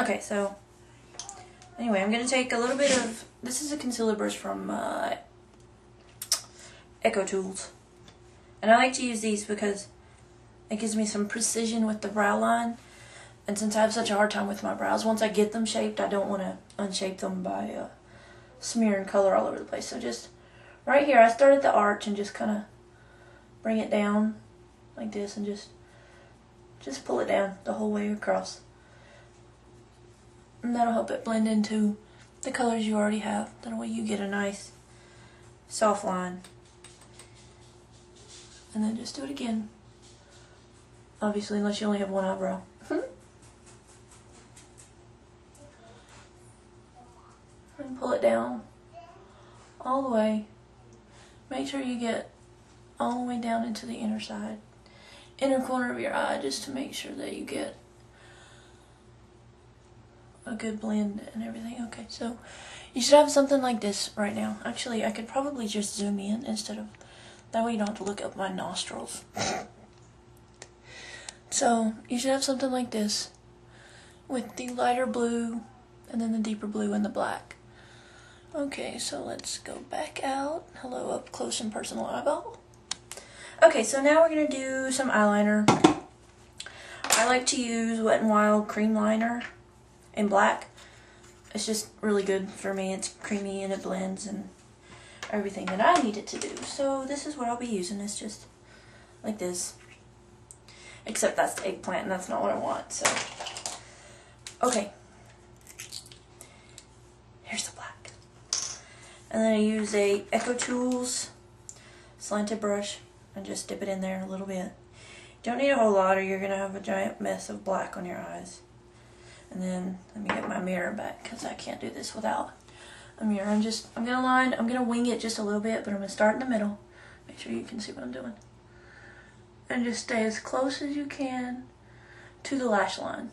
Okay, so anyway, I'm going to take a little bit of, this is a concealer brush from Echo Tools. And I like to use these because it gives me some precision with the brow line. And since I have such a hard time with my brows, once I get them shaped, I don't want to unshape them by smearing color all over the place. So just right here, I start at the arch and just kind of bring it down like this and just pull it down the whole way across. And that'll help it blend into the colors you already have. That way you get a nice soft line. And then just do it again. Obviously, unless you only have one eyebrow. And pull it down all the way. Make sure you get all the way down into the inner side, inner corner of your eye, just to make sure that you get a good blend and everything. Okay, so you should have something like this right now. Actually, I could probably just zoom in instead of, that way you don't have to look up my nostrils. So you should have something like this with the lighter blue and then the deeper blue and the black. Okay, so let's go back out. Hello, up close and personal eyeball. Okay, so now we're going to do some eyeliner. I like to use Wet n Wild cream liner in black. It's just really good for me. It's creamy and it blends and everything that I need it to do. So this is what I'll be using. It's just like this. Except that's the eggplant and that's not what I want. So, okay. Here's the black. And then I use a Echo Tools slanted brush and just dip it in there a little bit. Don't need a whole lot or you're going to have a giant mess of black on your eyes. And then let me get my mirror back because I can't do this without a mirror. I'm going to wing it just a little bit, but I'm going to start in the middle. Make sure you can see what I'm doing. And just stay as close as you can to the lash line.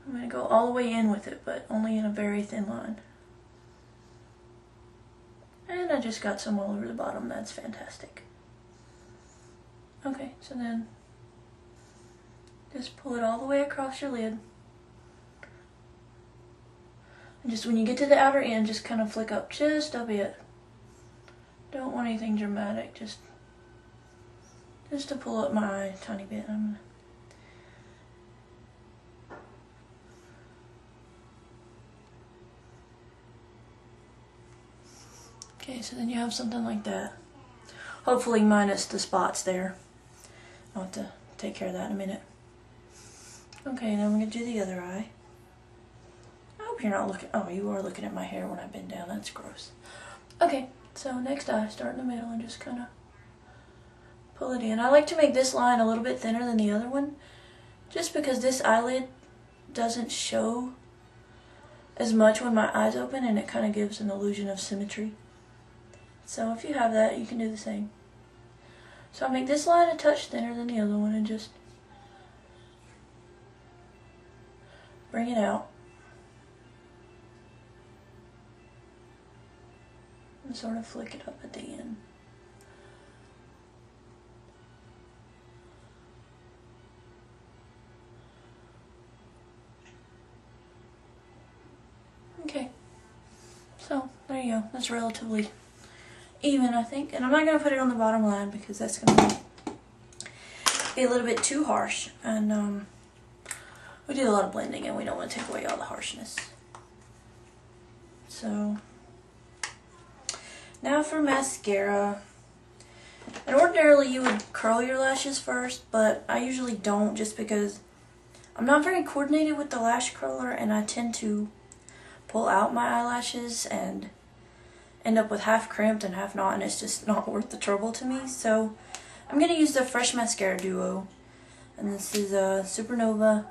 I'm going to go all the way in with it, but only in a very thin line. And I just got some all over the bottom. That's fantastic. Okay, so then just pull it all the way across your lid. And just when you get to the outer end, just kind of flick up just a bit. Don't want anything dramatic, just to pull up my eye a tiny bit. Okay, so then you have something like that. Hopefully minus the spots there. I'll have to take care of that in a minute. Okay, now I'm going to do the other eye. I hope you're not looking, oh, you are looking at my hair when I bend down. That's gross. Okay, so next eye, start in the middle and just kind of pull it in. I like to make this line a little bit thinner than the other one, just because this eyelid doesn't show as much when my eyes open and it kind of gives an illusion of symmetry. So if you have that, you can do the same. So I'll make this line a touch thinner than the other one and just bring it out. And sort of flick it up at the end. Okay. So, there you go. That's relatively even, I think. And I'm not going to put it on the bottom line because that's going to be a little bit too harsh. And we did a lot of blending and we don't want to take away all the harshness. So, now for mascara. And ordinarily you would curl your lashes first, but I usually don't just because I'm not very coordinated with the lash curler and I tend to pull out my eyelashes and end up with half crimped and half not, and it's just not worth the trouble to me. So I'm going to use the Fresh Mascara Duo, and this is Supernova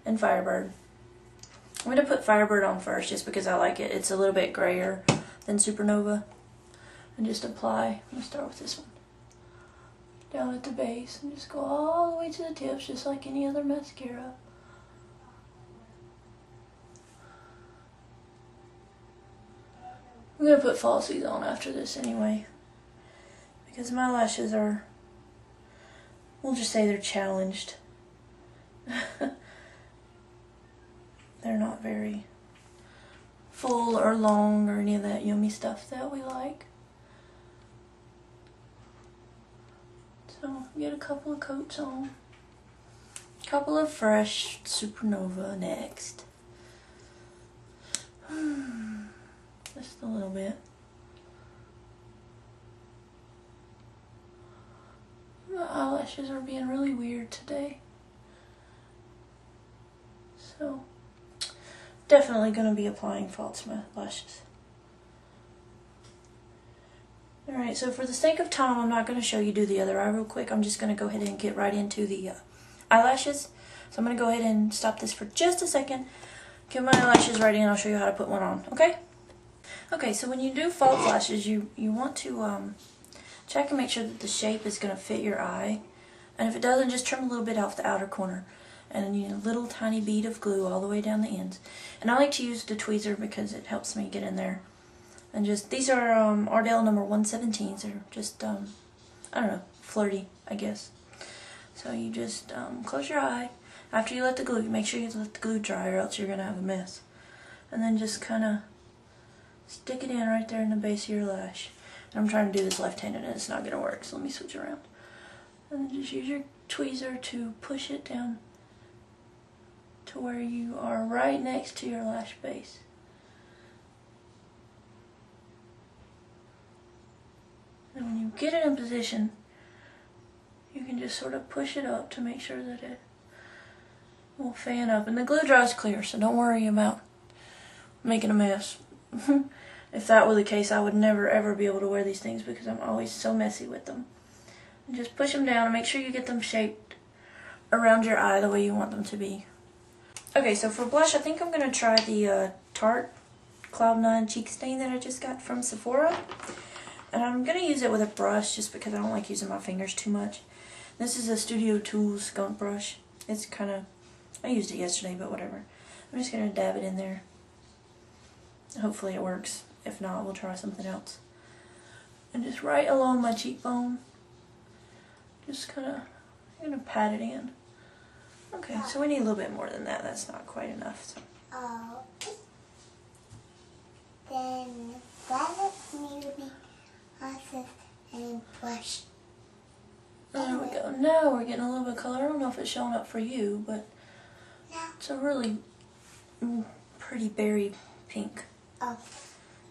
and Firebird. I'm going to put Firebird on first just because I like it. It's a little bit grayer than Supernova. And just apply. I'm going to start with this one. Down at the base and just go all the way to the tips just like any other mascara. I'm going to put falsies on after this anyway, because my lashes are, we'll just say they're challenged. not very full or long or any of that yummy stuff that we like. So get a couple of coats on. Couple of fresh Supernova next. Just a little bit. My eyelashes are being really weird today. So, definitely going to be applying false lashes. Alright, so for the sake of time, I'm not going to show you do the other eye real quick. I'm just going to go ahead and get right into the eyelashes. So I'm going to go ahead and stop this for just a second. Get my eyelashes ready and I'll show you how to put one on, okay? Okay, so when you do false lashes, you want to check and make sure that the shape is going to fit your eye. And if it doesn't, just trim a little bit off the outer corner. And then you need a little tiny bead of glue all the way down the ends. And I like to use the tweezer because it helps me get in there. And just, these are Ardell number 117s. They're just, I don't know, flirty, I guess. So you just close your eye. After you let the glue, make sure you let the glue dry or else you're going to have a mess. And then just kind of stick it in right there in the base of your lash. And I'm trying to do this left-handed and it's not going to work, so let me switch around. And then just use your tweezer to push it down to where you are right next to your lash base. And when you get it in position, you can just sort of push it up to make sure that it will fan up. And the glue dries clear, so don't worry about making a mess. If that were the case, I would never ever be able to wear these things because I'm always so messy with them. And just push them down and make sure you get them shaped around your eye the way you want them to be. Okay, so for blush, I think I'm going to try the Tarte Cloud 9 Cheek Stain that I just got from Sephora. And I'm going to use it with a brush just because I don't like using my fingers too much. This is a Studio Tools skunk brush. It's kind of, I used it yesterday, but whatever. I'm just going to dab it in there. Hopefully it works. If not, we'll try something else. And just right along my cheekbone. Just kind of, I'm going to pat it in. Okay, so we need a little bit more than that. That's not quite enough. So. Then that maybe also and blush. There we go. Now we're getting a little bit of color. I don't know if it's showing up for you, but it's a really pretty berry pink. Oh.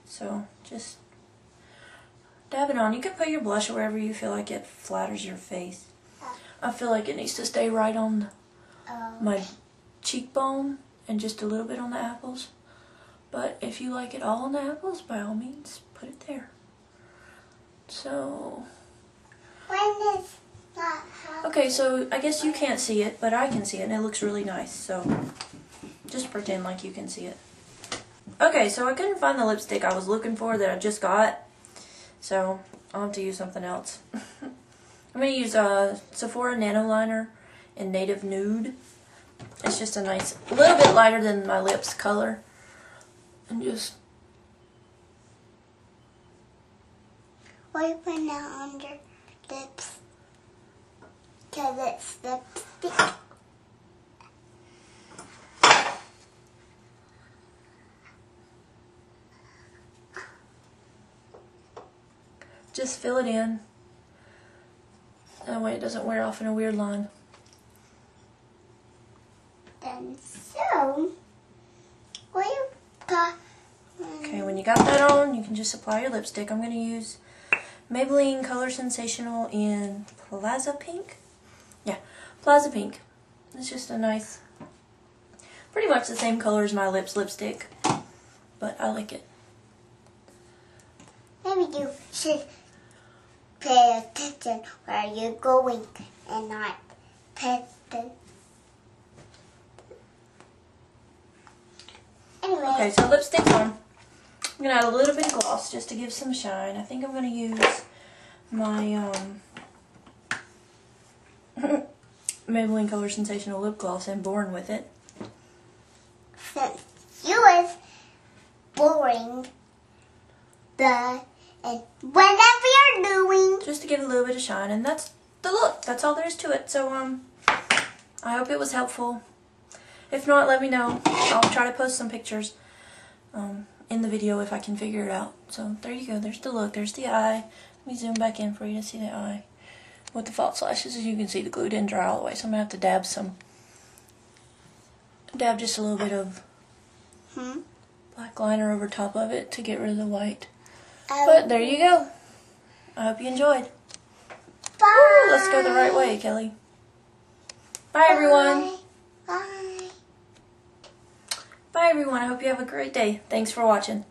So just dab it on. You can put your blush wherever you feel like it flatters your face. I feel like it needs to stay right on my cheekbone and just a little bit on the apples. But if you like it all on the apples, by all means, put it there. So, When is not okay, so I guess you can't see it, but I can see it, and it looks really nice. So, just pretend like you can see it. Okay, so I couldn't find the lipstick I was looking for that I just got. So, I'll have to use something else. I'm going to use a Sephora Nano Liner in Native Nude. It's just a nice, a little bit lighter than my lips color. And just... Why you put that on your lips? Because it's lipstick. Just fill it in. That way it doesn't wear off in a weird line. And so, what you got? Okay, when you got that on, you can just apply your lipstick. I'm going to use Maybelline Color Sensational in Plaza Pink. Yeah, Plaza Pink. It's just a nice, pretty much the same color as my lips lipstick, but I like it. Maybe you should pay attention where you're going and not pay attention. Anyway. Okay, so lipstick's on. I'm going to add a little bit of gloss just to give some shine. I think I'm going to use my Maybelline Color Sensational Lip Gloss and Born with it. Since you was boring and whatever you're doing. Just to give it a little bit of shine, and that's the look. That's all there is to it. So, I hope it was helpful. If not, let me know. I'll try to post some pictures in the video if I can figure it out. So there you go. There's the look. There's the eye. Let me zoom back in for you to see the eye. With the false lashes, as you can see, the glue didn't dry all the way, so I'm going to have to dab just a little bit of black liner over top of it to get rid of the white. But there you go. I hope you enjoyed. Bye. Ooh, let's go the right way, Kelly. Bye, everyone. Bye. Bye, everyone. I hope you have a great day. Thanks for watching.